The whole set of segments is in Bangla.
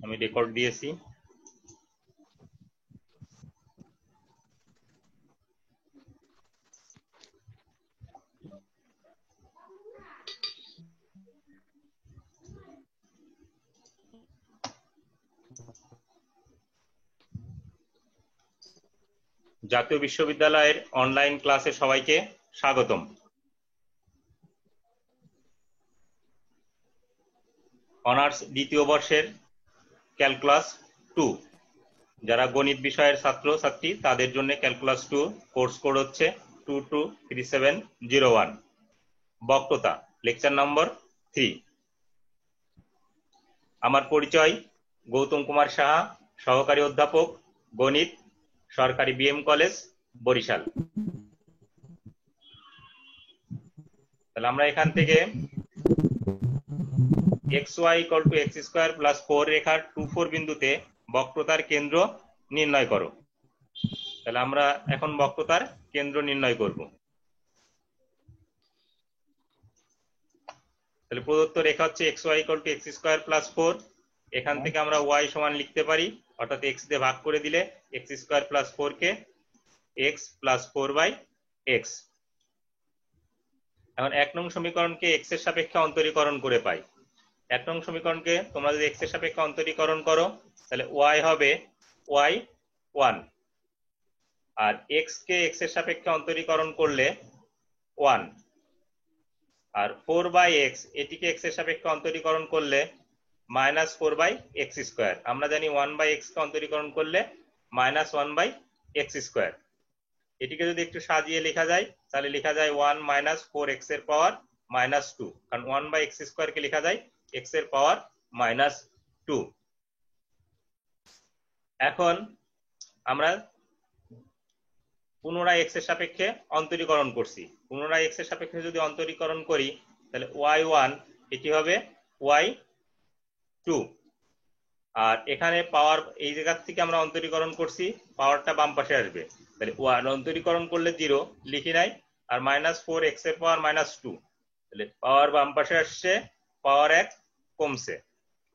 আমি রেকর্ড দিয়েছি। জাতীয় বিশ্ববিদ্যালয়ের অনলাইন ক্লাসে সবাইকে স্বাগতম। অনার্স দ্বিতীয় বর্ষের ক্যালকুলাস 2 যারা গণিত বিষয়ের ছাত্র ছাত্রী তাদের জন্য ক্যালকুলাস 2 কোর্স কোড হচ্ছে 223701। বক্তৃতা লেকচার নম্বর 3। আমার পরিচয় গৌতম কুমার সাহা, সহকারী অধ্যাপক গণিত, সরকারি বিএম কলেজ, বরিশাল। তাহলে আমরা এখান থেকে xy = x² + 4 রেখার 2,4 বিন্দুতে বক্রতার কেন্দ্র নির্ণয় করো। তাহলে আমরা এখন বক্রতার কেন্দ্র নির্ণয় করব। তাহলে প্রদত্ত রেখা হচ্ছে xy = x² + 4। এখান থেকে আমরা y সমান লিখতে পারি, অর্থাৎ x দিয়ে ভাগ করে দিলে x² + 4 কে x + 4/x। এখন 1 নং সমীকরণকে x এর সাপেক্ষে অন্তরীকরণ করে পাই। 1 নং সমীকরণকে তোমরা যদি x এর সাপেক্ষে অন্তরীকরণ করো তাহলে y হবে y1, আর x কে x এর সাপেক্ষে অন্তরীকরণ করলে 1, আর 4/x এটিকে x এর সাপেক্ষে অন্তরীকরণ করলে -4/x²। আমরা জানি 1/x কে অন্তরীকরণ করলে -1/x²। এটিকে যদি একটু সাজিয়ে লেখা যায় তাহলে লেখা যায় 1 - 4x এর পাওয়ার -2, কারণ 1/x² কে লেখা যায় x এর পাওয়ার -2। এখন আমরা পুনরায় x এর সাপেক্ষে অন্তরীকরণ করছি। পুনরায় x এর সাপেক্ষে যদি অন্তরীকরণ করি তাহলে y1 এটি হবে y2, আর এখানে পাওয়ার এই জায়গা থেকে আমরা অন্তরীকরণ করছি, পাওয়ারটা বাম পাশে আসবে। তাহলে 1 অন্তরীকরণ করলে 0 লিখি নাই, আর -4x এর পাওয়ার -2, তাহলে পাওয়ার বাম পাশে আসছে, পাওয়ার 1 কমছে।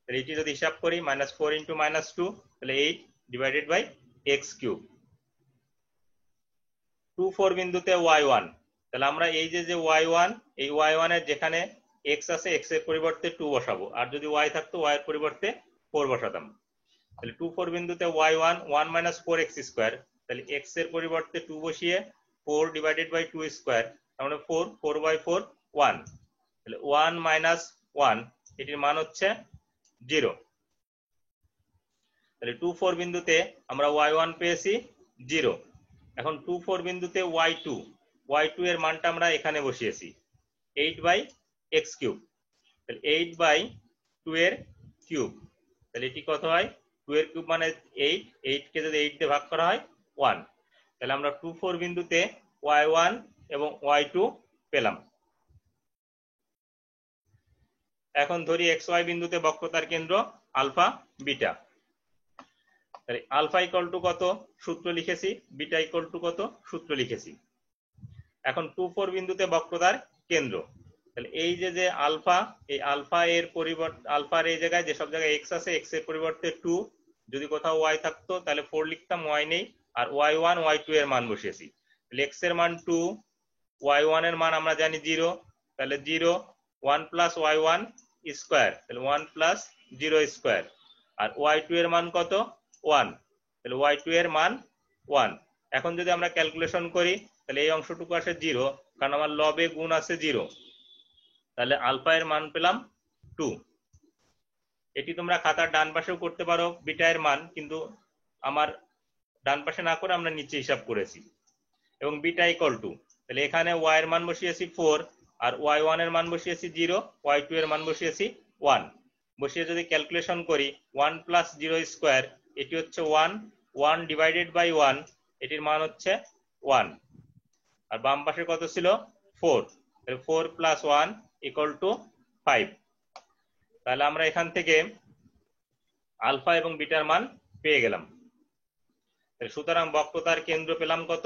তাহলে এটি যদি হিসাব করি -4 × -2 তাহলে 8/x³। 2,4 বিন্দুতে y1, তাহলে আমরা এই যে y1, এই y1 এর যেখানে x আছে x এর পরিবর্তে 2 বসাবো, আর যদি y থাকতো y এর পরিবর্তে 4 বসাতাম। তাহলে 2,4 বিন্দুতে y1 1 - 4x², তাহলে x এর পরিবর্তে 2 বসিয়ে 4/2², তার মানে 4/4 1, তাহলে 1 - 1 এটির মান হচ্ছে 0। তাহলে 2,4 বিন্দুতে আমরা y1 পেয়েছি 0। এখন 2,4 বিন্দুতে y2 এর মানটা আমরা এখানে বসিয়েছি 8/x³। তাহলে 8/2 এর কিউব, তাহলে এটি কত হয়? 2 এর কিউব মানে 8, 8 কে যদি 8 দিয়ে ভাগ করা হয় 1। তাহলে আমরা 2,4 বিন্দুতে y1 এবং y2 পেলাম। এখন ধরি xy বিন্দুতে বক্রতার কেন্দ্র আলফা বিটা। তাহলে আলফা = কত সূত্র লিখেছি, বিটা = কত সূত্র লিখেছি। এখন 2,4 বিন্দুতে বক্রতার কেন্দ্র, তাহলে এই যে আলফা, এই আলফা এর পরিবর্তে আলফার এই জায়গায় যেসব জায়গায় x আছে x এর পরিবর্তে 2, যদি কোথাও y থাকতো তাহলে 4 লিখতাম, y নেই, আর y1 y2 এর মান বসিয়েছি। তাহলে x এর মান 2, y1 এর মান আমরা জানি 0, তাহলে 0, 1 + y1², তাহলে 1 + 0², আর y2 এর মান কত? 1, তাহলে y2 এর মান 1। এখন যদি আমরা ক্যালকুলেশন করি তাহলে এই অংশটুকু আসে 0, কারণ আমার লবে গুণ আছে 0, তাহলে আলফা এর মান পেলাম 2। এটি তোমরা খাতার ডান পাশেও করতে পারো বিটা এর মান, কিন্তু আমার ডান পাশে না করে আমরা নিচে হিসাব করেছি। এবং বিটা = তাহলে এখানে y এর মান বসিয়েছি 4, আর y1 এর মান বসিয়েছি 0, y2 এর মান বসিয়েছি 1। বসিয়ে যদি ক্যালকুলেশন করি 1 + 0², এটি হচ্ছে 1, 1/1 এটির মান হচ্ছে 1, আর বাম পাশে কত ছিল? 4, তাহলে 4 + 1 = 5। তাহলে আমরা এখান থেকে আলফা এবং বিটার মান পেয়ে গেলাম। সুতরাং বক্রতার কেন্দ্র পেলাম কত?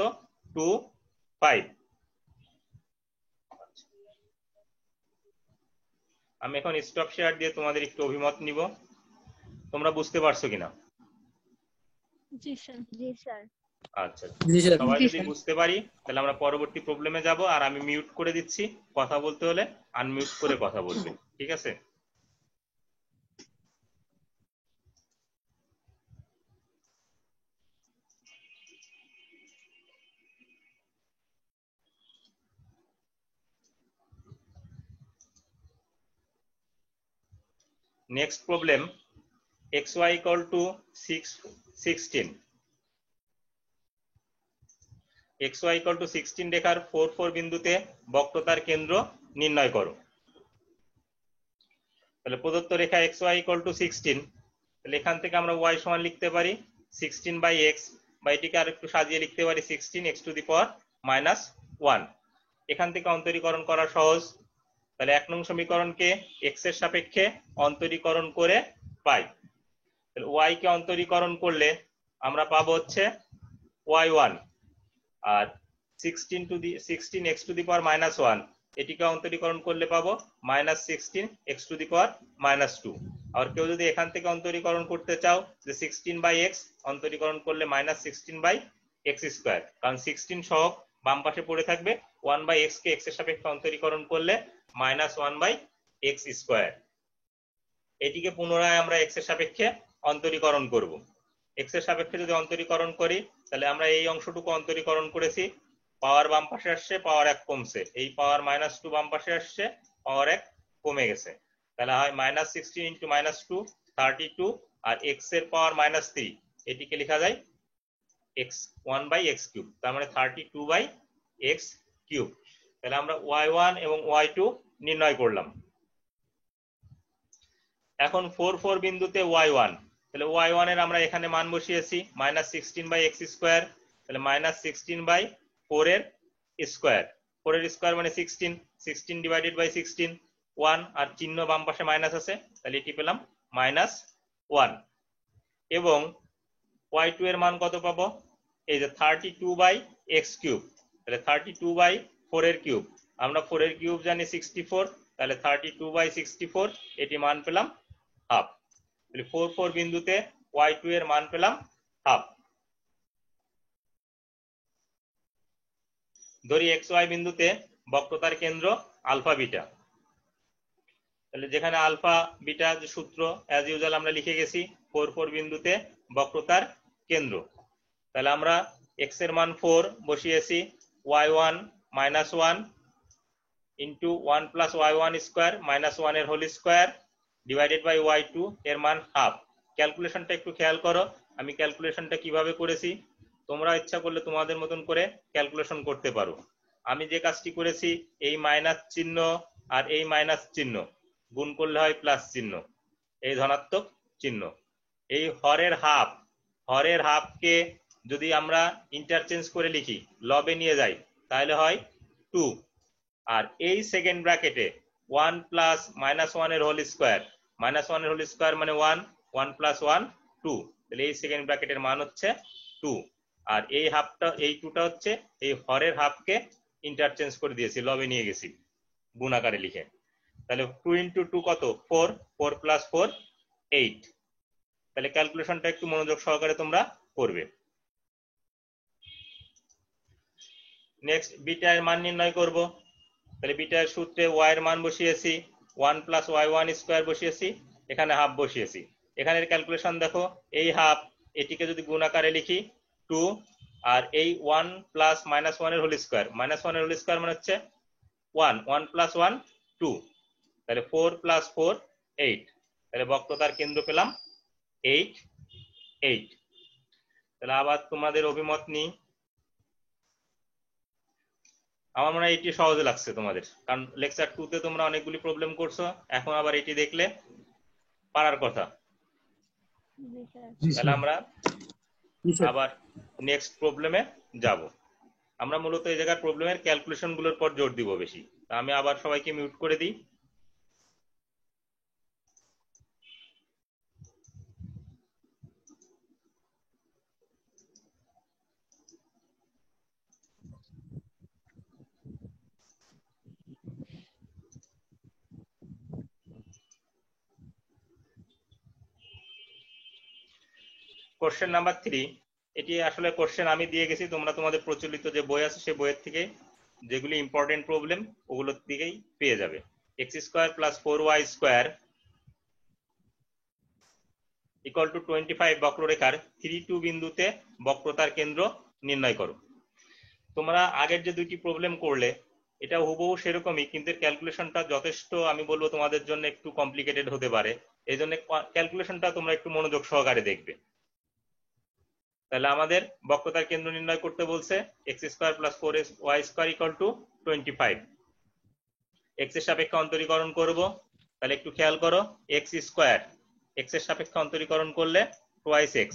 2, 5। আমি এখন স্টপ শেয়ার দিয়ে তোমাদের একটু অভিমত নিব। তোমরা বুঝতে পারছো কিনা? জি স্যার। জি স্যার। আচ্ছা, জি স্যার। সবাই যদি বুঝতে পারি তাহলে আমরা পরবর্তী প্রবলেমে যাব। আর আমি মিউট করে দিচ্ছি, কথা বলতে হলে আনমিউট করে কথা বলবে, ঠিক আছে? Next problem, xy equal to 16, xy equal to 16 রেখার 4 4 বিন্দুতে বক্রতার কেন্দ্র নির্ণয় করো। তাহলে প্রদত্ত রেখা xy equal to 16, তাহলে এখান থেকে আমরা y সমান লিখতে পারি 16 বাই x, বা এটিকে আর একটু সাজিয়ে লিখতে পারি 16 x to the power minus 1। এখান থেকে অন্তরীকরণ করা সহজ। তাহলে 1 নং সমীকরণকে x এর সাপেক্ষে অন্তরীকরণ করে পাই। তাহলে y কে অন্তরীকরণ করলে আমরা পাবো হচ্ছে y1, আর 16 x to the power minus 1, এটিকে অন্তরীকরণ করলে পাবো minus 16 x to the power minus 2। আর কেউ যদি এখান থেকে অন্তরীকরণ করতে চাও যে 16 বাই x অন্তরীকরণ করলে মাইনাস 16 বাই এক্স স্কোয়ার, কারণ 16 সহগ বাম পাশে পড়ে থাকবে, 1 বাই x কে x এর সাপেক্ষে অন্তরীকরণ করলে মাইনাস 1 বাই এক্স স্কোয়ার। এটিকে পুনরায় আমরা x এর সাপেক্ষে অন্তরীকরণ করব। x এর সাপেক্ষে যদি অন্তরীকরণ করি তাহলে আমরা এই অংশটুকু অন্তরীকরণ করেছি, পাওয়ার বাম পাশে আসছে, পাওয়ার 1 কমছে, এই পাওয়ার মাইনাস 2 বাম পাশে আসছে, পাওয়ার 1 কমে গেছে। তাহলে হয় মাইনাস 16 ইন্টু মাইনাস 2 32, আর x এর পাওয়ার মাইনাস 3, এটিকে লেখা যায় x1 বাই এক্স কিউব, তার মানে 32 বাই এক্স কিউব। তাহলে আমরা y1 এবং y2 নির্ণয় করলাম। এখন 4 4 বিন্দুতে y1, তাহলে y1 এর আমরা এখানে মান বসিয়েছি মাইনাস 16 বাই এক্স স্কোয়ার, তাহলে মাইনাস 16 বাই 4 এর স্কোয়ার, 4 এর স্কোয়ার মানে 16, 16 ডিভাইডেড বাই 16 1, আর চিহ্ন বাম পাশে মাইনাস আছে, তাহলে এটি পেলাম মাইনাস 1। এবং y2 এর মান কত পাবো, এই যে 32 বাই এক্স কিউব, তাহলে 32 বাই 4 এর কিউব, আমরা 4 এর কিউব জানি 64, তাহলে 32 বাই 64, এটি মান পেলাম হাফ। তাহলে 4 4 বিন্দুতে y2 এর মান পেলাম হাফ। ধরি xy বিন্দুতে বক্রতার কেন্দ্র আলফা বিটা, তাহলে যেখানে আলফা বিটা যে সূত্র অ্যাজ ইউজুয়াল আমরা লিখে গেছি, 4 4 বিন্দুতে বক্রতার কেন্দ্র। তাহলে আমরা x এর মান 4 বসিয়েছি, y1 minus 1 into 1 plus y1 square minus 1 এর whole square divided by y2 এর মান হাফ। ক্যালকুলেশনটা একটু খেয়াল করো, আমি ক্যালকুলেশনটা কিভাবে করেছি, তোমরা ইচ্ছা করলে তোমাদের মতন করে ক্যালকুলেশন করতে পারো। আমি যে কাজটি করেছি, এই মাইনাস চিহ্ন আর এই মাইনাস চিহ্ন গুণ করলে হয় প্লাস চিহ্ন, এই ধনাত্মক চিহ্ন। এই হরের হাফকে যদি আমরা ইন্টারচেঞ্জ করে লিখি, লবে নিয়ে যাই, তাহলে হয় 2, আর এই সেকেন্ড ব্র্যাকেটে 1 প্লাস মাইনাস 1 এর হোল স্কোয়ার, মাইনাস 1 এর হোল স্কোয়ার মানে 1, 1 প্লাস 1 2, তাহলে এই সেকেন্ড ব্র্যাকেটের মান হচ্ছে 2, আর এই হাফটা এই 2টা হচ্ছে এই হরের হাফকে ইন্টারচেঞ্জ করে দিয়েছি, লবে নিয়ে গেছি গুণ আকারে লিখে। তাহলে 2 ইন্টু 2 কত, 4, 4 প্লাস 4 8। তাহলে ক্যালকুলেশনটা একটু মনোযোগ সহকারে তোমরা করবে। নেক্সট বিটা এর মান নির্ণয় করব। তাহলে বিটা এর সূত্রে y এর মান বসিয়েছি, 1 প্লাস y1 স্কোয়ার বসিয়েছি, এখানে হাফ বসিয়েছি। এখানের ক্যালকুলেশন দেখো, এই হাফ এটিকে যদি গুণ আকারে লিখি 2, আর এই 1 প্লাস মাইনাস 1 এর হোল স্কোয়ার, মাইনাস 1 এর হোল স্কোয়ার মানে হচ্ছে 1, 1 প্লাস 1 2, তাহলে 4 প্লাস 4 8। তাহলে বক্রতার কেন্দ্র পেলাম 8 8। তাহলে আবার তোমাদের অভিমত নিই। আমার মনে হয় এটি সহজে লাগছে তোমাদের, কারণ লেকচার 2 তে তোমরা অনেকগুলি প্রবলেম করছো, এখন আবার এটি দেখলে পারার কথা। তাহলে আমরা আবার নেক্সট প্রবলেমে যাব। আমরা মূলত এই জায়গার প্রবলেমের ক্যালকুলেশন গুলোর পর জোর দিব বেশি। আমি আবার সবাইকে মিউট করে দিই। কোশ্চেন নাম্বার 3, এটি আসলে কোশ্চেন আমি দিয়ে গেছি, তোমরা তোমাদের প্রচলিত যে বই আছে সেই বইয়ের থেকে যেগুলি ইম্পর্টেন্ট প্রবলেম ওগুলোর দিকেই পেয়ে যাবে। x square plus 4y square equal two 25 বক্ররেখার 3, 2 বিন্দুতে বক্রতার কেন্দ্র নির্ণয় করো। তোমরা আগের যে দুইটি প্রবলেম করলে এটা হুবহু সেরকমই, কিন্তু ক্যালকুলেশনটা যথেষ্ট আমি বলবো তোমাদের জন্য একটু কমপ্লিকেটেড হতে পারে, এই জন্য ক্যালকুলেশনটা তোমরা একটু মনোযোগ সহকারে দেখবে। তাহলে আমাদের বক্রতার কেন্দ্র নির্ণয় করতে বলছে x square plus 4y square equal two 25। x এর সাপেক্ষে অন্তরীকরণ করব, তাহলে একটু খেয়াল করো, x স্কয়ার x এর সাপেক্ষে অন্তরীকরণ করলে twice x,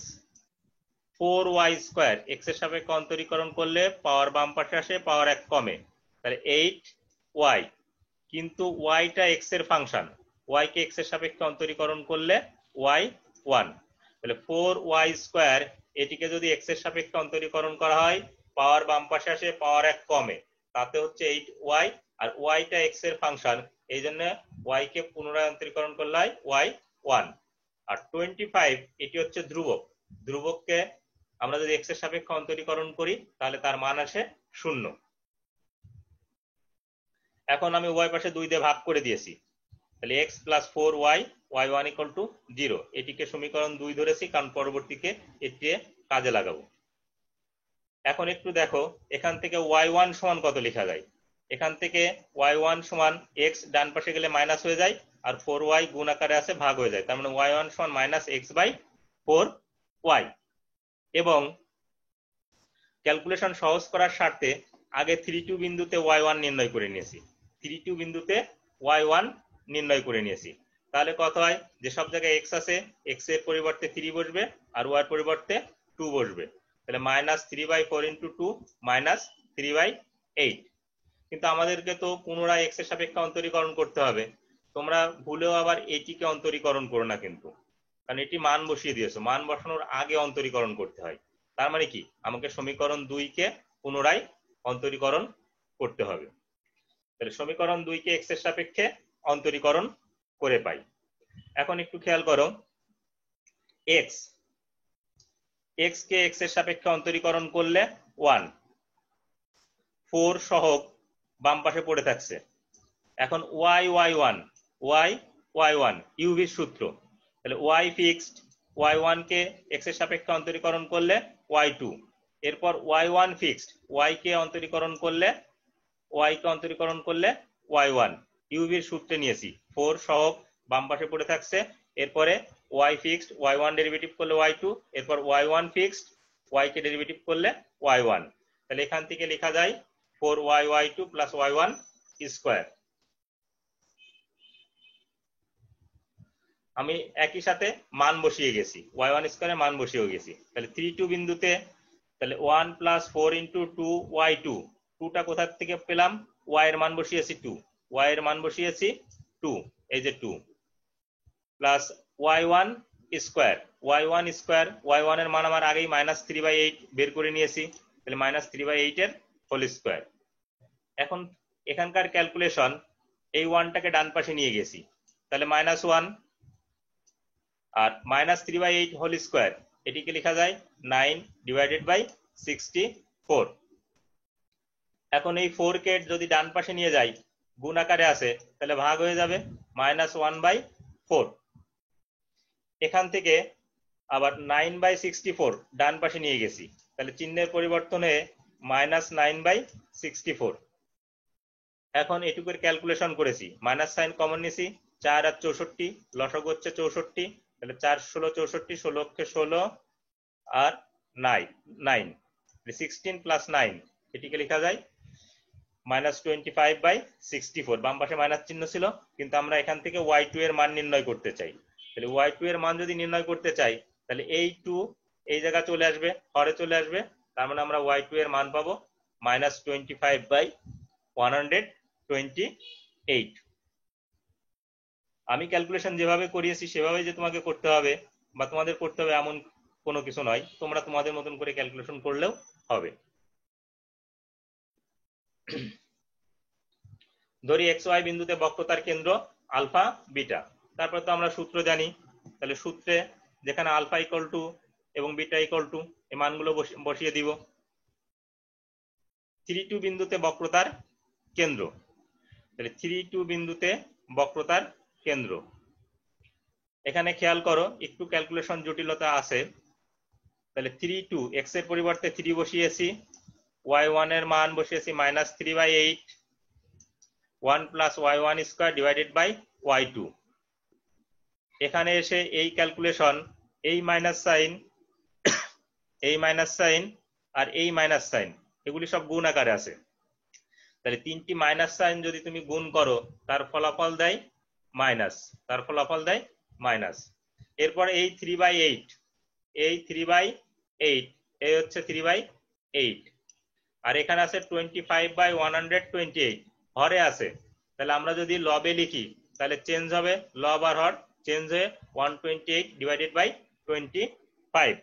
4y square x এর সাপেক্ষে অন্তরীকরণ করলে পাওয়ার বাম পাশে আসে, পাওয়ার 1 কমে, তাহলে 8y, কিন্তু y টা x এর ফাংশন, y কে x এর সাপেক্ষে অন্তরীকরণ করলে y 1, তাহলে 4y স্কয়ার এটিকে যদি x এর সাপেক্ষে অন্তরীকরণ করা হয় পাওয়ার বাম পাশে আসে, পাওয়ার 1 কমে, তাতে হচ্ছে 8y, আর y টা x এর ফাংশন, এই জন্য y কে পুনরায় অন্তরীকরণ করলে হয় y 1। আর 25 এটি হচ্ছে ধ্রুবক, ধ্রুবককে আমরা যদি x এর সাপেক্ষে অন্তরীকরণ করি তাহলে তার মান আসে 0। এখন আমি y পাশে 2 দিয়ে ভাগ করে দিয়েছি, তাহলে x plus 4y y1 equal to 0, এটিকে সমীকরণ 2 ধরেছি কারণ পরবর্তীকে এটি কাজে লাগাবো। এখন একটু দেখো এখান থেকে y1 সমান কত লেখা যায়, এখান থেকে y1 সমান x ডান পাশে গেলে মাইনাস হয়ে যায়, আর 4y গুণ আকারে আছে ভাগ হয়ে যায়, তার মানে y1 সমান মাইনাস x বাই 4y। এবং ক্যালকুলেশন সহজ করার স্বার্থে আগে 3, 2 বিন্দুতে y1 নির্ণয় করে নিয়েছি, 3, 2 বিন্দুতে y1 নির্ণয় করে নিয়েছি। তাহলে কত হয়, যে সব জায়গায় x আছে x এর পরিবর্তে 3 বসবে আর y এর পরিবর্তে 2 বসবে, তাহলে মাইনাস 3/4 ইন্টু 2 মাইনাস 3/8। কিন্তু আমাদেরকে তো পুনরায় x এর সাপেক্ষে অন্তরীকরণ করতে হবে, তোমরা ভুলেও আবার এটিকে অন্তরীকরণ করো না কিন্তু, কারণ এটি মান বসিয়ে দিয়েছো, মান বসানোর আগে অন্তরীকরণ করতে হয়। তার মানে কি, আমাকে সমীকরণ 2 কে পুনরায় অন্তরীকরণ করতে হবে। তাহলে সমীকরণ 2 কে x এর সাপেক্ষে অন্তরীকরণ করে পাই। এখন একটু খেয়াল করো, x কে x এর সাপেক্ষে অন্তরীকরণ করলে 1, 4 সহগ বাম পাশে পড়ে থাকছে। এখন y1 ইউভির সূত্র, তাহলে y ফিক্সড y1 কে x এর সাপেক্ষে অন্তরীকরণ করলে y2, এরপর y1 ফিক্সড y কে অন্তরীকরণ করলে y1 ইউভির সূত্রে নিয়েছি, 4 সহগ বাম পাশে পড়ে থাকছে, এরপরে y ফিক্সড y1 ডেরিভেটিভ করলে y2, এরপর y1 ফিক্সড y কে ডেরিভেটিভ করলে y1, তাহলে এখান থেকে লেখা যায় 4y2 প্লাস y1 স্কয়ার। আমি একই সাথে মান বসিয়ে গেছি, y1 স্কয়ারে মান বসিয়ে গেছি, তাহলে 3, 2 বিন্দুতে তাহলে 1 প্লাস 4 ইন্টু 2y2, 2টা কোথা থেকে পেলাম, y এর মান বসিয়েছি 2, y এর মান বসিয়েছি 2, এই যে 2 প্লাস y1 স্কয়ার, y1 এর মান আমার আগেই মাইনাস 3/8 বের করে নিয়েছি, তাহলে মাইনাস 3/8 এর হোল স্কয়ার। এখন এখানকার ক্যালকুলেশন এই 1টাকে ডান পাশে নিয়ে গেছি, তাহলে -1 আর মাইনাস 3/8 হোল স্কয়ার, এটিকে লেখা যায় 9/64। এখন এই 4 কে যদি ডান পাশে নিয়ে যাই, গুণ আকারে আছে, তাহলে ভাগ হয়ে যাবে -1/4। এখান থেকে আবার 9/64 ডান পাশে নিয়ে গেছি, তাহলে চিহ্নের পরিবর্তনে -9/64। এখন এটুকুর ক্যালকুলেশন করেছি, মাইনাস সাইন কমন নিয়েছি, 4 আর 64 লসাগু হচ্ছে 64, তাহলে 4 16 64, 16 কে 16 আর 9 16 প্লাস 9, এটিকে লেখা যায় -25/64। বাম পাশে মাইনাস চিহ্ন ছিল, কিন্তু আমরা এখান থেকে y2 এর মান নির্ণয় করতে চাই, তাহলে y2 এর মান যদি নির্ণয় করতে চাই তাহলে এই 2 এই জায়গা চলে আসবে, হরে চলে আসবে, তার মানে আমরা y2 এর মান পাবো -25/128। আমি ক্যালকুলেশন যেভাবে করিয়েছি সেভাবে যে তোমাকে করতে হবে বা তোমাদের করতে হবে এমন কোনো কিছু নয়, তোমরা তোমাদের মতন করে ক্যালকুলেশন করলেও হবে। ধরি xy বিন্দুতে বক্রতার কেন্দ্র আলফা বিটা, তারপর তো আমরা সূত্র জানি, তাহলে সূত্রে যেখানে আলফা ইকুয়াল টু এবং বিটা ইকুয়াল টু, এই মানগুলো বসিয়ে দিব। 3, 2 বিন্দুতে বক্রতার কেন্দ্র, তাহলে 3, 2 বিন্দুতে বক্রতার কেন্দ্র। এখানে খেয়াল করো একটু ক্যালকুলেশন জটিলতা আছে। তাহলে 3, 2 x এর পরিবর্তে 3 বসিয়েছি, y1 এর মান বসিয়েছি -3/8, 1 + y1 square divided by y2। এখানে এসে এই ক্যালকুলেশন, এই মাইনাস সাইন, এই মাইনাস সাইন আর এই মাইনাস সাইন, এগুলি সব গুণ আকারে আছে। তাহলে 3টি মাইনাস সাইন যদি তুমি গুণ করো তার ফলাফল দেয় মাইনাস, তার ফলাফল দেয় মাইনাস। এরপরে এই 3/8, এই 3/8, এই হচ্ছে 3/8, আর এখানে আছে 25/128, হরে আছে। তাহলে আমরা যদি লবে লিখি তাহলে চেঞ্জ হবে, লব আর হর চেঞ্জ হয়ে 128 ডিভাইডেড বাই 25।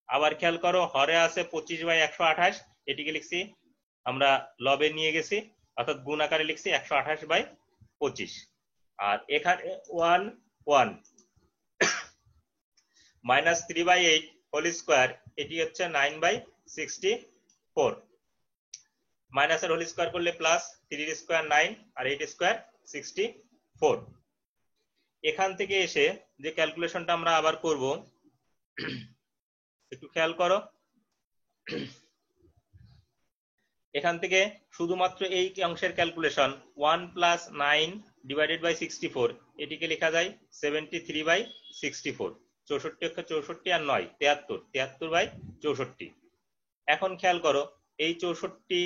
আবার খেয়াল করো হরে আছে 25/128, এটিকে লিখছি আমরা লবে নিয়ে গেছি, অর্থাৎ গুণ আকারে লিখছি 128/25। আর এখানে 1 1 -3/8 হোল স্কয়ার, এটি হচ্ছে 9/64। মাইনাসের হোল স্কয়ার করলে প্লাস, 3 স্কয়ার 9 আর 8 স্কয়ার 64। এখান থেকে এসে যে ক্যালকুলেশনটা আমরা আবার করব, একটু খেয়াল করো। এখান থেকে শুধুমাত্র এই অংশের ক্যালকুলেশন 1 + 9 ডিভাইডেড বাই 64, এটিকে লেখা যায় 73/64। 64 64 আর 9 73, 73/64। এখন খেয়াল করো এই 64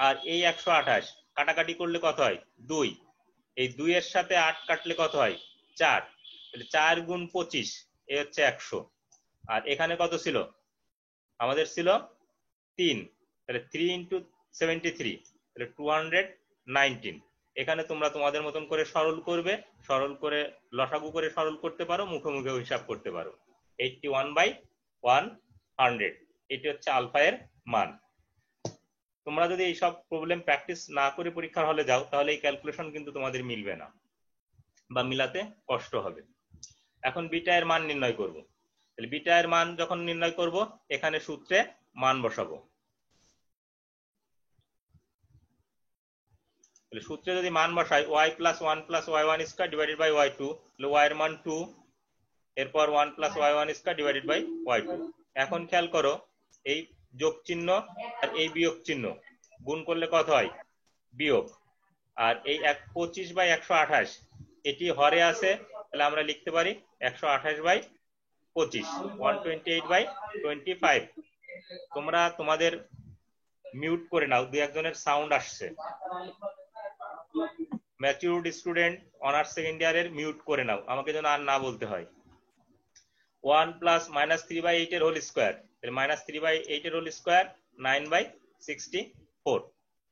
আর এই 128 কাটাকাটি করলে কত হয়? 2। এই 2 এর সাথে 8 কাটলে কত হয়? 4। তাহলে 4 গুণ 25, এ হচ্ছে 100। আর এখানে কত ছিল? আমাদের ছিল 3, তাহলে 3 × 73, তাহলে 219। এখানে তোমরা তোমাদের মতন করে সরল করবে, সরল করে লসাগু করে সরল করতে পারো, মুখে মুখে হিসাব করতে পারো। 81/100, এটি হচ্ছে আলফা এর মান। তোমরা যদি এইসব প্রবলেম প্র্যাকটিস না করে পরীক্ষার হলে যাও তাহলে এই ক্যালকুলেশন কিন্তু তোমাদের মিলবে না বা মিলাতে কষ্ট হবে। এখন বিটা এর মান নির্ণয় করব। তাহলে বিটা এর মান যখন নির্ণয় করব, এখানে সূত্রে মান বসাবো। তাহলে সূত্রে যদি মান বসাই y + 1 + y1 square divided by y2, তাহলে y এর মান 2, এরপর 1 + y1 square divided by y2। এখন খেয়াল করো এই যোগ চিহ্ন আর এই বিয়োগ চিহ্ন গুণ করলে কত হয়? বিয়োগ। আর এই 25/128 এটি হরে আছে, তাহলে আমরা লিখতে পারি 128/25, 128/25। তোমরা তোমাদের মিউট করে নাও, দুই একজনের সাউন্ড আসছে। ম্যাচিউরড স্টুডেন্ট অনার্স সেকেন্ড ইয়ারের মিউট করে নাও, আমাকে যেন আর না বলতে হয়। 1 + -3/8 এর হোল স্কয়ার, তাহলে -3/8 এর হোল স্কয়ার 9/64।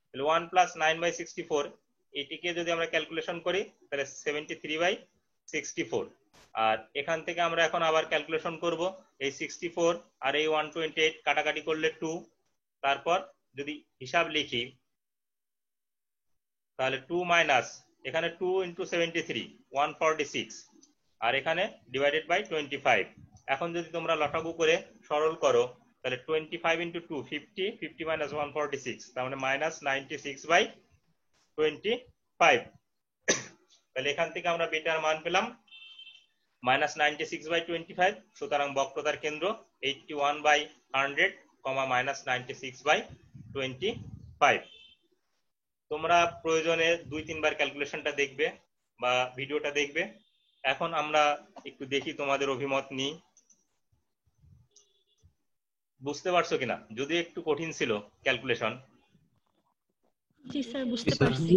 তাহলে 1 + 9/64, এটিকে যদি আমরা ক্যালকুলেশন করি তাহলে 73/64। আর এখান থেকে আমরা এখন আবার ক্যালকুলেশন করব। এই 64 আর এই 128 কাটাকাটি করলে 2, তারপর যদি হিসাব লিখি তাহলে 2 মাইনাস, এখানে 2 × 73 146, আর এখানে ডিভাইডেড বাই 25। এখন যদি তোমরা লসাগু করে সরল করো তাহলে 25 × 2 50, 50 - 146, তার মানে -96/25। তাহলে এখান থেকে আমরা বিটার মান পেলাম -96/25। সুতরাং বক্রতার কেন্দ্র 81/100, -96/25। তোমরা প্রয়োজনে 2-3 বার ক্যালকুলেশনটা দেখবে বা ভিডিওটা দেখবে। এখন আমরা একটু দেখি তোমাদের অভিমত নিই। বুঝতে পারছো কিনা? যদি একটু কঠিন ছিল ক্যালকুলেশন। জি স্যার, বুঝতে পারছি।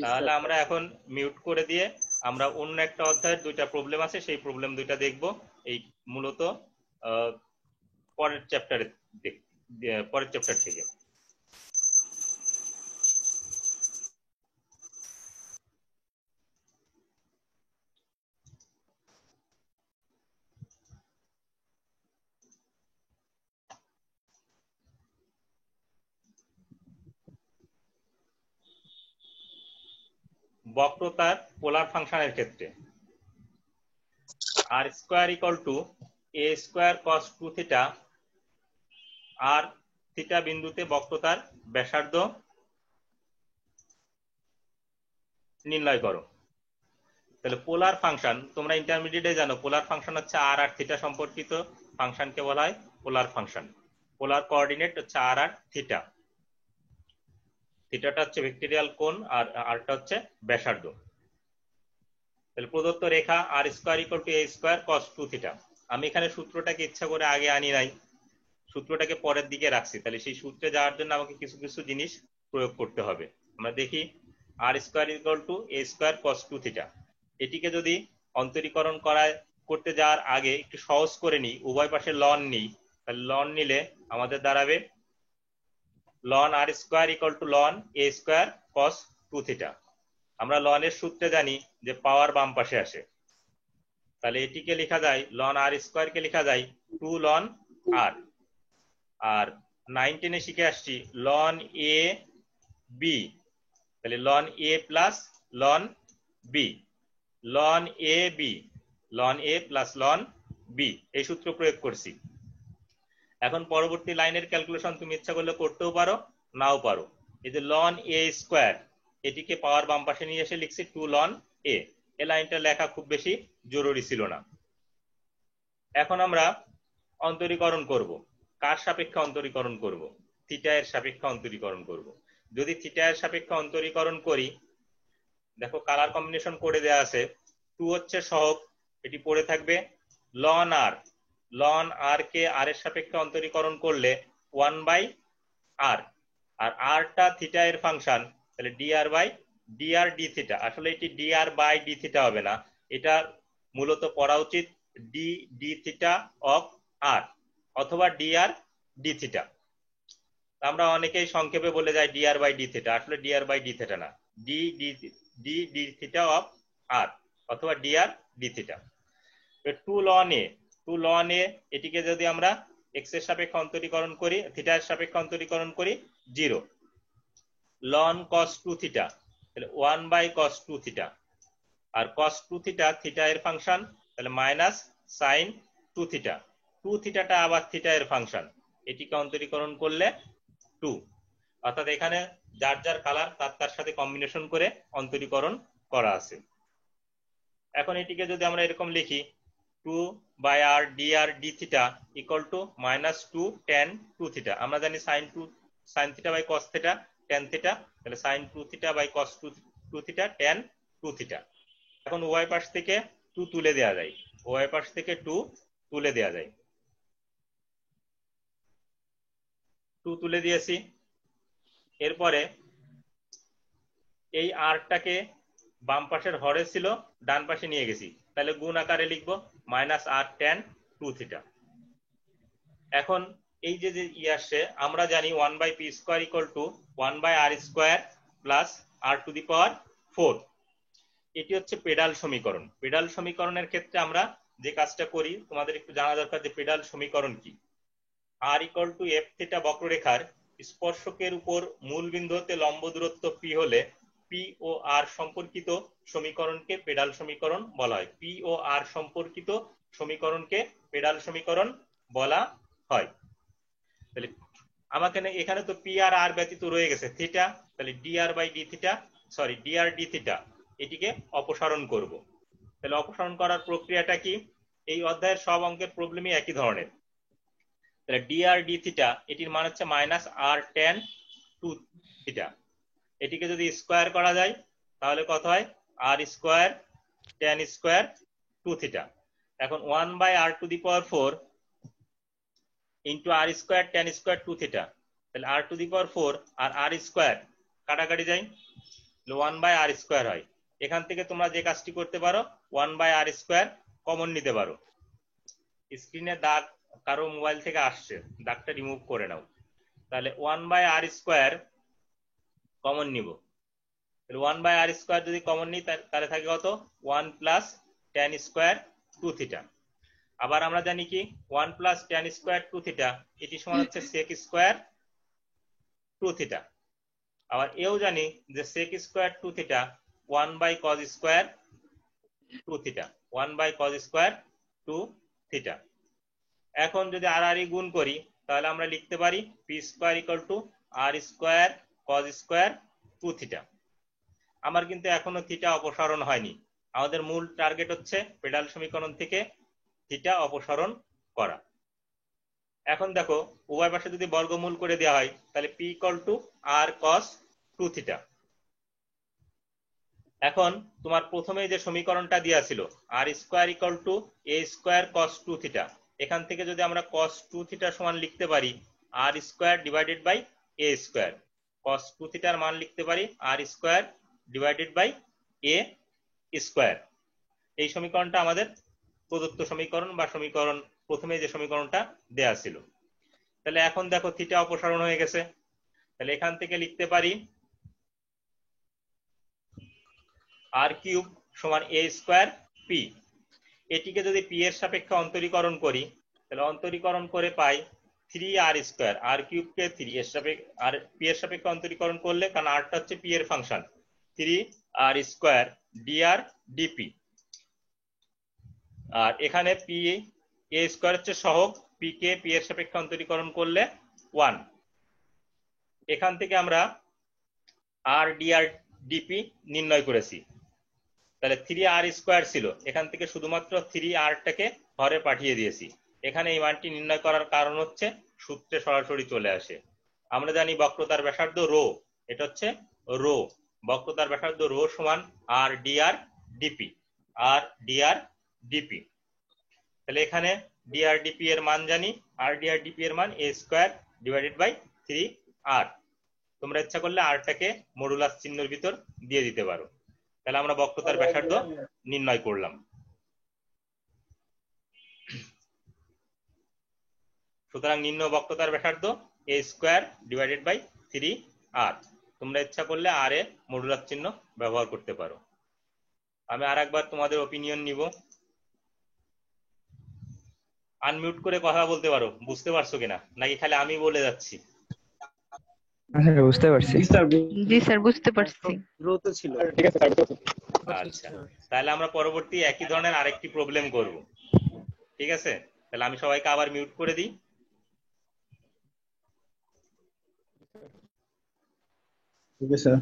তাহলে আমরা এখন মিউট করে দিয়ে আমরা অন্য একটা অধ্যায়ের 2টা প্রবলেম আছে, সেই প্রবলেম 2টা দেখব। এই মূলত পরের চ্যাপ্টার থেকে। বক্রতার পোলার ফাংশনের ক্ষেত্রে r² = এ স্কোয়ার কস 2 থিটা আর থিটা বিন্দুতে বক্রতার ব্যাসার্ধ নির্ণয় করো। তাহলে পোলার ফাংশন, তোমরা ইন্টারমিডিয়েটে জানো পোলার ফাংশন হচ্ছে আর আর থিটা সম্পর্কিত ফাংশনকে বলা হয় পোলার ফাংশন। পোলার কোঅর্ডিনেট হচ্ছে আর আর থিটা, থিটাটা হচ্ছে ভেক্টরিয়াল কোণ আর আরটা হচ্ছে ব্যাসার্ধ। তাহলে প্রদত্ত রেখা R square equal to A square cos 2 theta. আমি এখানে সূত্রটাকে ইচ্ছা করে আগে আনি নাই, সূত্রটাকে পরের দিকে রাখছি। তাহলে সেই সূত্রে যাওয়ার জন্য আমাকে কিছু কিছু জিনিস প্রয়োগ করতে হবে। আমরা দেখি R square equal to A square cos 2 theta. এটিকে যদি অন্তরীকরণ করতে যাওয়ার আগে একটু সহজ করে নিই, উভয় পাশে লন নিই, তাহলে লন নিলে আমাদের দাঁড়াবে লন আর স্কোয়ার ইকুয়াল টু লন এ স্কোয়ার কস 2 থিটা। আমরা লনের সূত্রে জানি যে পাওয়ার বাম পাশে আসে, তাহলে এটিকে লেখা যায় লন আর স্কোয়ার কে লেখা যায় 2 লন আর। আর 9-10 শিখে আসছি লন এ বি, তাহলে loan A plus loan B, loan A B, loan A plus loan B, এই সূত্র প্রয়োগ করছি। এখন পরবর্তী লাইনের ক্যালকুলেশন তুমি ইচ্ছা করলে করতেও পারো, নাও পারো। এই যে লন এ স্কোয়ার, এটিকে পাওয়ার বাম পাশে নিয়ে এসে লিখছি 2 লন এ। এই লাইনটা লেখা খুব বেশি জরুরি ছিল না। এখন আমরা অন্তরীকরণ করব। কার সাপেক্ষে অন্তরীকরণ করব? থিটা এর সাপেক্ষে অন্তরীকরণ করব। যদি থিটা এর সাপেক্ষে অন্তরীকরণ করি, দেখো কালার কম্বিনেশন করে দেয়া আছে। 2 হচ্ছে সহগ, এটি পড়ে থাকবে লন আর। লন আর কে আর এর সাপেক্ষে অন্তরীকরণ করলে 1 বাই আর, আর আরটা থিটা এর ফাংশন, তাহলে d r by d r D theta. আসলে এটি ডিআর বাই ডি থিটা হবে না, এটা মূলত পড়া উচিত D D theta of R অথবা ডিআর ডি থিটা। আমরা অনেকেই সংক্ষেপে বলে যাই ডিআর বাই ডি থিটা, আসলে ডিআর বাই ডি থিটা না, D D D D theta of R অথবা DR D theta. 2 ln A, 2 ln A, এটিকে যদি আমরা এক্স এর সাপেক্ষে অন্তরীকরণ করি, থিটা এর সাপেক্ষে অন্তরীকরণ করি 0। লন cos 2 থিটা, তাহলে 1 বাই cos 2 থিটা, আর cos 2 থিটা থিটা এর ফাংশন, তাহলে মাইনাস sin 2 থিটা। 2 থিটাটা আবার থিটা এর ফাংশন, এটিকে অন্তরীকরণ করলে 2। অর্থাৎ এখানে যার যার কালার তার সাথে কম্বিনেশন করে অন্তরীকরণ করা আছে। এখন এটিকে যদি আমরা এরকম লিখি 2 by r d r d theta equal to minus 2 tan 2 theta. আমরা জানি sin theta by cos theta tan theta, তাহলে sin 2 theta by cos 2 theta tan 2 theta. এখন উভয় পাশ থেকে 2 তুলে দেওয়া যায়, উভয় পাশ থেকে 2 তুলে দেওয়া যায়। 2 তুলে দিয়েছি। এরপরে এই আরটাকে বাম পাশের হরে ছিল ডান পাশে নিয়ে গেছি, তাহলে গুণ আকারে লিখবো মাইনাস আর tan 2 থিটা। এখন এই যে আসছে, আমরা জানি 1 by P square equal to 1 by R square plus R to the power 4। এটি হচ্ছে পেডাল সমীকরণ। পেডাল সমীকরণের ক্ষেত্রে আমরা যে কাজটা করি, তোমাদের একটু জানা দরকার যে পেডাল সমীকরণ কি। আর ইকুয়াল টু এফ থিটা বক্ররেখার স্পর্শকের উপর মূল বিন্দু হতে লম্ব দূরত্ব পি হলে পি ও আর সম্পর্কিত সমীকরণকে পেডাল সমীকরণ বলা হয়। পি ও আর সম্পর্কিত সমীকরণকে পেডাল সমীকরণ বলা হয়। তাহলে আমাকে এখানে তো পি আর আর ব্যতীত রয়ে গেছে থিটা, তাহলে d r by D theta, sorry d r D theta, এটিকে অপসারণ করব। তাহলে অপসারণ করার প্রক্রিয়াটা কি? এই অধ্যায়ের সব অঙ্কের প্রবলেমই একই ধরনের। তাহলে ডিআর ডি থিটা এটির মান হচ্ছে মাইনাস আর tan 2 থিটা। এটিকে যদি স্কোয়ার করা যায় তাহলে কত হয়? R square tan square 2 theta. এখন 1 by r to the power 4 into r square tan square 2 theta, তাহলে r to the power 4 R R square কাটাকাটি যায়, 1 বাই আর স্কোয়ার হয়। এখান থেকে তোমরা যে কাজটি করতে পারো 1 বাই আর স্কোয়ার কমন নিতে পারো। স্ক্রিনে দাগ কারো মোবাইল থেকে আসছে, দাগটা রিমুভ করে নাও। তাহলে 1 বাই আর স্কোয়ার কমন নিব, তাহলে 1 বাই আর স্কোয়ার যদি কমন নিই তাহলে থাকে কত? 1 প্লাস tan স্কোয়ার 2 থিটা। আবার আমরা জানি কি 1 প্লাস tan স্কোয়ার 2 থিটা এটি সমান হচ্ছে sec স্কোয়ার 2 থিটা। আবার এও জানি যে sec square 2 theta 1 by cos square 2 theta, 1 by cos square 2 theta. এখন যদি আর আর গুণ করি তাহলে আমরা লিখতে পারি p square equal to r square cos square 2 theta. আমার কিন্তু এখনো থিটা অপসারণ হয়নি, আমাদের মূল টার্গেট হচ্ছে পেডাল সমীকরণ থেকে থিটা অপসারণ করা। এখন দেখো উভয় পাশে যদি বর্গমূল করে দেওয়া হয় তাহলে P equal to R cos 2 theta. এখন তোমার প্রথমে যে সমীকরণটা দেওয়া ছিল R square equal to A square cos 2 theta, এখান থেকে যদি আমরা কস 2 থিটা সমান লিখতে পারি R square divided by A square, cos 2 থিটার মান লিখতে পারি R square divided by A square. এই সমীকরণটা আমাদের প্রদত্ত সমীকরণ বা সমীকরণ প্রথমে যে সমীকরণটা দেয়া ছিল। তাহলে এখন দেখো থিটা অপসারণ হয়ে গেছে, তাহলে এখান থেকে লিখতে পারি আর কিউব সমান এ স্কোয়ার পি। এটিকে যদি পি এর সাপেক্ষে অন্তরীকরণ করি তাহলে অন্তরীকরণ করে পাই 3 আর স্কোয়ার, আর কিউবকে 3 এর সাপেক্ষে আর পি এর সাপেক্ষে অন্তরীকরণ করলে, কারণ আরটা হচ্ছে পি এর ফাংশন, 3 আর স্কোয়ার ডিআর ডিপি। আর এখানে পি এ স্কোয়ার হচ্ছে সহগ, পি কে পি এর সাপেক্ষে অন্তরীকরণ করলে 1। এখান থেকে আমরা আর ডিআর ডিপি নির্ণয় করেছি। তাহলে 3 আর স্কোয়ার ছিল, এখান থেকে শুধুমাত্র 3 আরটাকে ঘরে পাঠিয়ে দিয়েছি। এখানে এই মানটি নির্ণয় করার কারণ হচ্ছে সূত্রে সরাসরি চলে আসে। আমরা জানি বক্রতার ব্যাসার্ধ রো, এটা হচ্ছে রো, বক্রতার ব্যাসার্ধ রো সমান আর ডিআর ডিপি, আর ডিআর ডিপি। তাহলে এখানে ডিআর ডিপি এর মান জানি, আর ডিআর ডিপি এর মান এ স্কোয়ার ডিভাইডেড বাই 3 আর। তোমরা ইচ্ছা করলে আরটাকে মডুলাস চিহ্নের ভিতর দিয়ে দিতে পারো। তাহলে আমরা বক্রতার ব্যাসার্ধ নির্ণয় করলাম। সুতরাং নিম্ন বক্রতার ব্যাসার্ধ এ স্কোয়ার ডিভাইডেড বাই 3 আর। তোমরা ইচ্ছা করলে আর এ মডুলাস চিহ্ন ব্যবহার করতে পারো। আমি আর একবার তোমাদের ওপিনিয়ন নিব। আনমিউট করে কথা বলতে পারো, বুঝতে পারছো কিনা নাকি খালি আমি বলে যাচ্ছি? বুঝতে পারছি। জি স্যার বুঝতে পারছি। দ্রুত ছিল। আচ্ছা, তাহলে আমরা পরবর্তী একই ধরনের আরেকটি প্রবলেম করব। ঠিক আছে, তাহলে আমি সবাইকে আবার মিউট করে দিই। ঠিক আছে sir.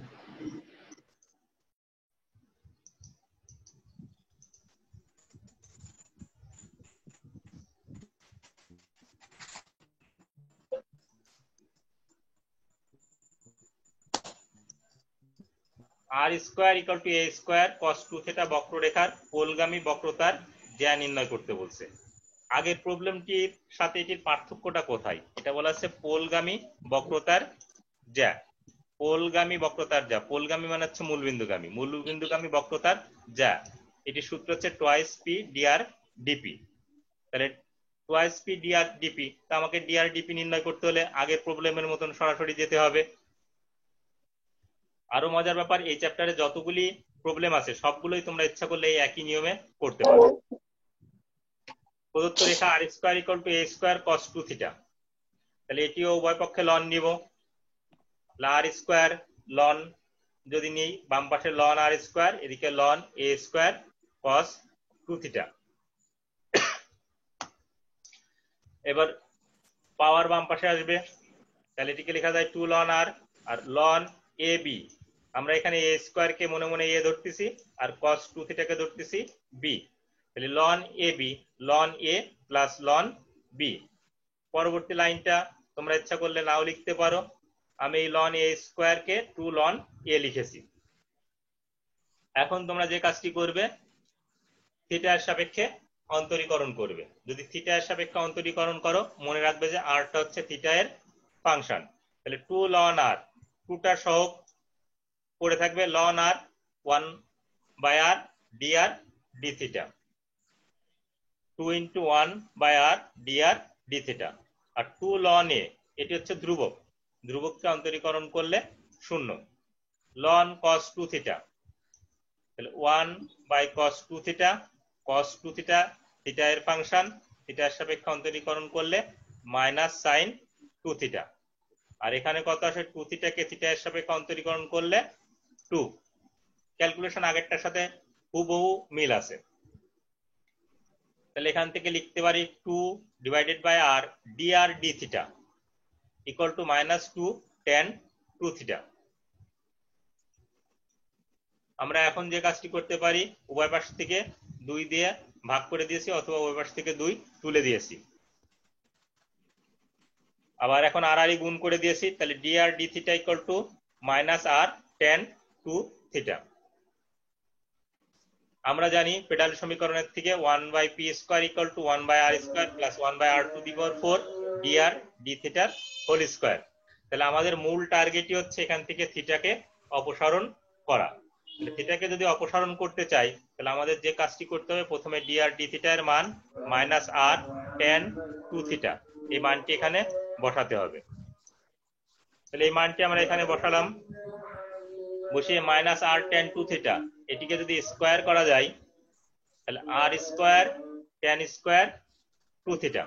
R square equal to A square cos 2 theta বক্ররেখার পোলগামী বক্রতার জ্যা নির্ণয় করতে বলছে। আগের প্রবলেমটির সাথে এটির পার্থক্যটা কোথায়? এটা বলা আছে পোলগামী বক্রতার জ্যা। পোলগামী বক্রতার জ্যা, পোলগামী মানে হচ্ছে মূলবিন্দুগামী, মূলবিন্দুগামী বক্রতার জ্যা। এটি সূত্র হচ্ছে টুয়াইস পি ডিআর ডিপি। তাহলে টুয়াইস পি ডিআর ডিপি, তা আমাকে ডিআর ডিপি নির্ণয় করতে হলে আগের প্রবলেমের মতন সরাসরি যেতে হবে। আরো মজার ব্যাপার, এই চ্যাপ্টারে যতগুলি প্রবলেম আছে সবগুলোই তোমরা ইচ্ছা করলে এই একই নিয়মে করতে পারো। প্রদত্ত রেখা R square equal to A square cos 2 theta, তাহলে এটিও উভয় পক্ষে লন নিব। আর স্কোয়ার লন যদি নিই, বাম পাশে লন আর স্কোয়ার, এদিকে loan a square cos 2 theta. এবার পাওয়ার বাম পাশে আসবে, তাহলে এটিকে লেখা যায় 2 loan R, R loan A B, আমরা এখানে এ স্কোয়ার কে মনে মনে এ ধরতেছি আর কস 2 থিটাকে ধরতেছি বি। তাহলে loan A B, loan A plus loan B. পরবর্তী লাইনটা তোমরা ইচ্ছা করলে নাও লিখতে পারো, আমি এই loan a square K 2 ln এ লিখেছি। এখন তোমরা যে কাজটি করবে, থিটার সাপেক্ষে অন্তরীকরণ করবে। যদি থিটার সাপেক্ষে অন্তরীকরণ করো, মনে রাখবে যে আরটা হচ্ছে থিটা এর ফাংশন। তাহলে 2 লন আর, 2টা সহগ পড়ে থাকবে ln R 1 by R DR D theta, 2 into 1 by R DR D theta. আর 2 লন এ, এটি হচ্ছে ধ্রুবক, ধ্রুবককে অন্তরীকরণ করলে 0। লন কস 2 থিটা, তাহলে 1 by cos 2 theta, cos 2 theta theta এর ফাংশন, থিটার সাপেক্ষে অন্তরীকরণ করলে মাইনাস সাইন 2 থিটা। আর এখানে কত আসে, 2 থিটাকে থিটা এর সাপেক্ষে অন্তরীকরণ করলে 2। ক্যালকুলেশন আগেরটার সাথে হুবহু মিল আছে। তাহলে এখান থেকে লিখতে পারি 2 divided by r dr d theta equal to -2 tan 2 theta. আমরা এখন যে কাজটি করতে পারি, উভয় পাশ থেকে 2 দিয়ে ভাগ করে দিয়েছি অথবা উভয় পাশ থেকে 2 তুলে দিয়েছি। আবার এখন আর আর গুণ করে দিয়েছি, তাহলে dr d theta equal two -r tan 2 theta. আমরা জানি পেডাল সমীকরণের থেকে 1/p square equal two 1/r square plus 1/r two the power 4 dr d থিটার হোল স্কয়ার। তাহলে আমাদের মূল টার্গেটই হচ্ছে এখান থেকে থিটাকে অপসারণ করা। তাহলে থিটাকে যদি অপসারণ করতে চাই তাহলে আমাদের যে কাজটি করতে হবে, প্রথমে dr d থিটা এর মান -r tan 2 থিটা এই মানটি এখানে বসাতে হবে। তাহলে এই মানটি আমরা এখানে বসালাম, বসিয়ে -r tan 2 থিটা এটিকে যদি স্কয়ার করা যায় তাহলে r square tan square 2 theta.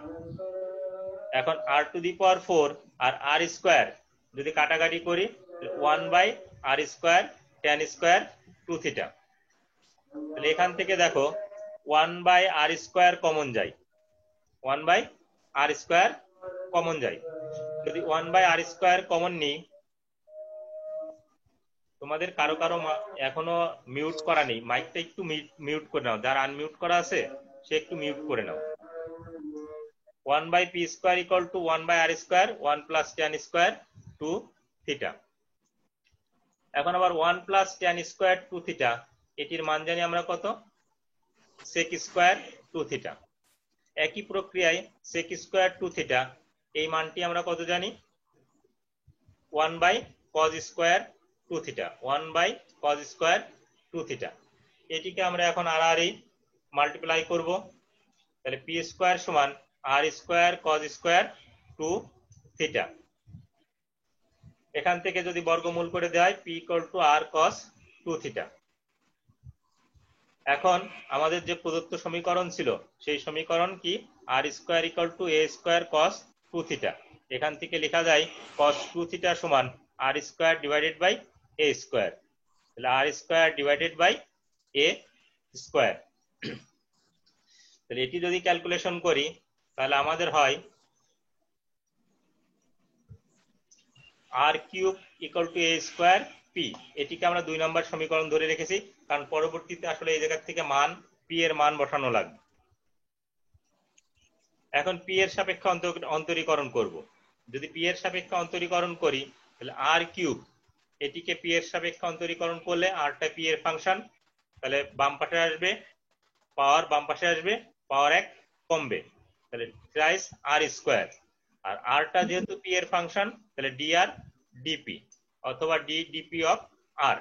এখন r টু দি পাওয়ার 4 আর r স্কয়ার যদি কাটাকাটি করি 1/r square tan square 2 theta. তাহলে এখান থেকে দেখো 1/r স্কয়ার কমন যায়, 1/r স্কয়ার কমন যায়। যদি 1/r স্কয়ার কমন নিই, তোমাদের কারো কারো এখনো মিউট করা নেই, মাইকটা একটু মিউট করে নাও, যার আনমিউট করা আছে সে একটু মিউট করে নাও। 1/p square equal two 1/r square 1 plus tan square 2 theta. এখন আবার 1 প্লাস tan স্কয়ার 2 থিটা এটির মান জানি আমরা কত, sec স্কয়ার 2 থিটা। একই প্রক্রিয়ায় sec স্কয়ার 2 থিটা এই মানটি আমরা কত জানি, 1/cos square 2 theta, 1/cos square 2 theta. এটিকে আমরা এখন আর আর মাল্টিপ্লাই করব, তাহলে p স্কয়ার সমান r square cos square 2 theta. এখান থেকে যদি বর্গমূল করে দেওয়া হয় p equal to r cos 2 theta. এখন আমাদের যে প্রদত্ত সমীকরণ ছিল সেই সমীকরণ কি, r square equal to a square cos 2 theta. এখান থেকে লেখা যায় cos 2 থিটা সমান r square divided by a square, তাহলে r square divided by a square. তাহলে এটি যদি ক্যালকুলেশন করি তাহলে আমাদের হয় r cube equal to a square p। এটিকে আমরা 2 নম্বর সমীকরণ ধরে রেখেছি, কারণ পরবর্তীতে আসলে এই জায়গা থেকে মান p এর মান বসানো লাগবে। এখন p এর সাপেক্ষে অন্তরীকরণ করব। যদি p এর সাপেক্ষে অন্তরীকরণ করি তাহলে r কিউব এটিকে p এর সাপেক্ষে অন্তরীকরণ করলে r টা p এর ফাংশন, তাহলে বাম পাশে আসবে পাওয়ার, বাম পাশে আসবে পাওয়ার 1 কমবে, তাহলে থ্রাইস r স্কয়ার। আর r টা যেহেতু p এর ফাংশন তাহলে dr dp অথবা ddp অফ r।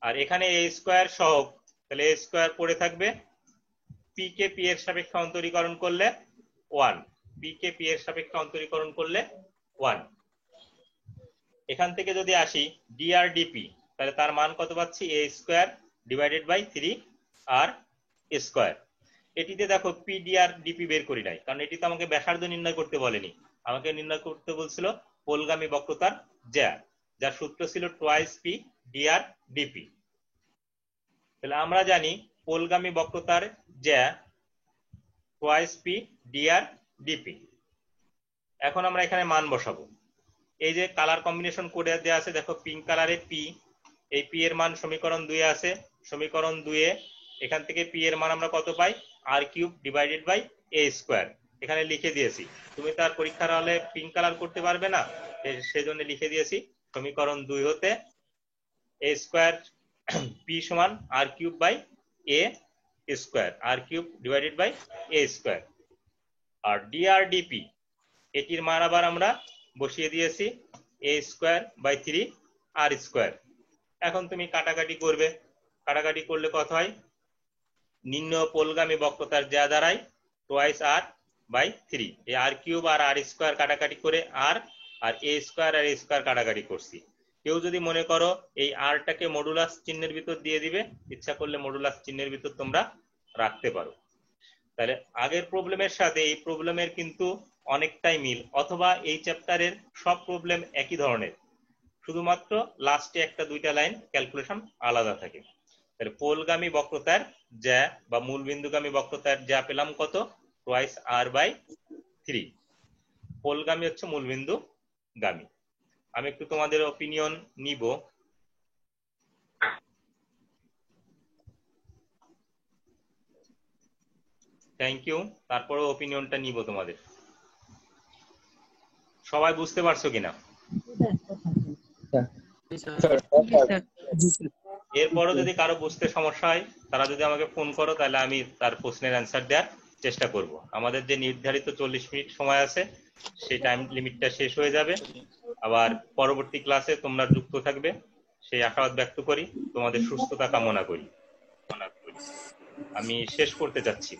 আর এখানে a স্কয়ার সহগ, তাহলে a স্কয়ার পড়ে থাকবে, p কে p এর সাপেক্ষে অন্তরীকরণ করলে 1, p কে p এর সাপেক্ষে অন্তরীকরণ করলে 1। এখান থেকে যদি আসি dr dp তাহলে তার মান কত পাচ্ছি, a square divided by 3r square. এটিতে দেখো p dr dp বের করি নাই, কারণ এটিতে আমাকে ব্যাসার্ধ নির্ণয় করতে বলেনি, আমাকে নির্ণয় করতে বলছিল পোলগামী বক্রতার জ্যা, যার সূত্র ছিল টুয়াইস p dr dp। তাহলে আমরা জানি পোলগামী বক্রতার জ্যা টুয়াইস p dr dp। এখন আমরা এখানে মান বসাবো। এই যে কালার কম্বিনেশন করে দেওয়া আছে, দেখো পিঙ্ক কালারে p, এই p এর মান সমীকরণ 2 এ আছে, সমীকরণ 2 এ এখান থেকে p এর মান আমরা কত পাই, r cube divided by a square. এখানে লিখে দিয়েছি, তুমি তার পরীক্ষার হলে পিঙ্ক কালার করতে পারবে না, সেজন্য লিখে দিয়েছি সমীকরণ 2 হতে a স্কয়ার p সমান r cube by a square, r cube divided by a square. আর dr dp এটির মান আবার আমরা বসিয়ে দিয়েছি a square by 3r square. এখন তুমি কাটাকাটি করবে, কাটাকাটি করলে কত হয়, নিম্ন পোলগামী বক্রতার যা দাঁড়ায় টুয়াইস r বাই 3, এই r কিউব আর r স্কয়ার কাটাকাটি করে r আর a স্কয়ার আর a স্কয়ার কাটাকাটি করছি। কেউ যদি মনে করো এই r টাকে মডুলাস চিহ্নের ভিতর দিয়ে দিবে, ইচ্ছা করলে মডুলাস চিহ্নের ভিতর তোমরা রাখতে পারো। তাহলে আগের প্রবলেমের সাথে এই প্রবলেমের কিন্তু অনেকটাই মিল, অথবা এই চ্যাপ্টারের সব প্রবলেম একই ধরনের, শুধুমাত্র লাস্টে একটা দুইটা লাইন ক্যালকুলেশন আলাদা থাকে। তাহলে পোলগামী বক্রতার জ্যা বা মূলবিন্দুগামী বক্রতার জ্যা পেলাম কত, টোয়াইস r/3। পোলগামী হচ্ছে মূলবিন্দু গামী। আমি একটু তোমাদের অপিনিয়ন নিব। Thank you. তারপরে অপিনিয়নটা নিব তোমাদের। সবাই বুঝতে পারছো কিনা? জি স্যার। এরপরও যদি কারো বুঝতে সমস্যা হয় তারা যদি আমাকে ফোন করো তাহলে আমি তার প্রশ্নের অ্যান্সার দেওয়ার চেষ্টা করব। আমাদের যে নির্ধারিত 40 মিনিট সময় আছে সেই টাইম লিমিটটা শেষ হয়ে যাবে। আবার পরবর্তী ক্লাসে তোমরা যুক্ত থাকবে সেই আশাবাদ ব্যক্ত করি। তোমাদের সুস্থতা কামনা করি। আমি শেষ করতে যাচ্ছি।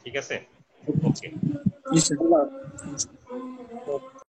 ঠিক আছে, ওকে।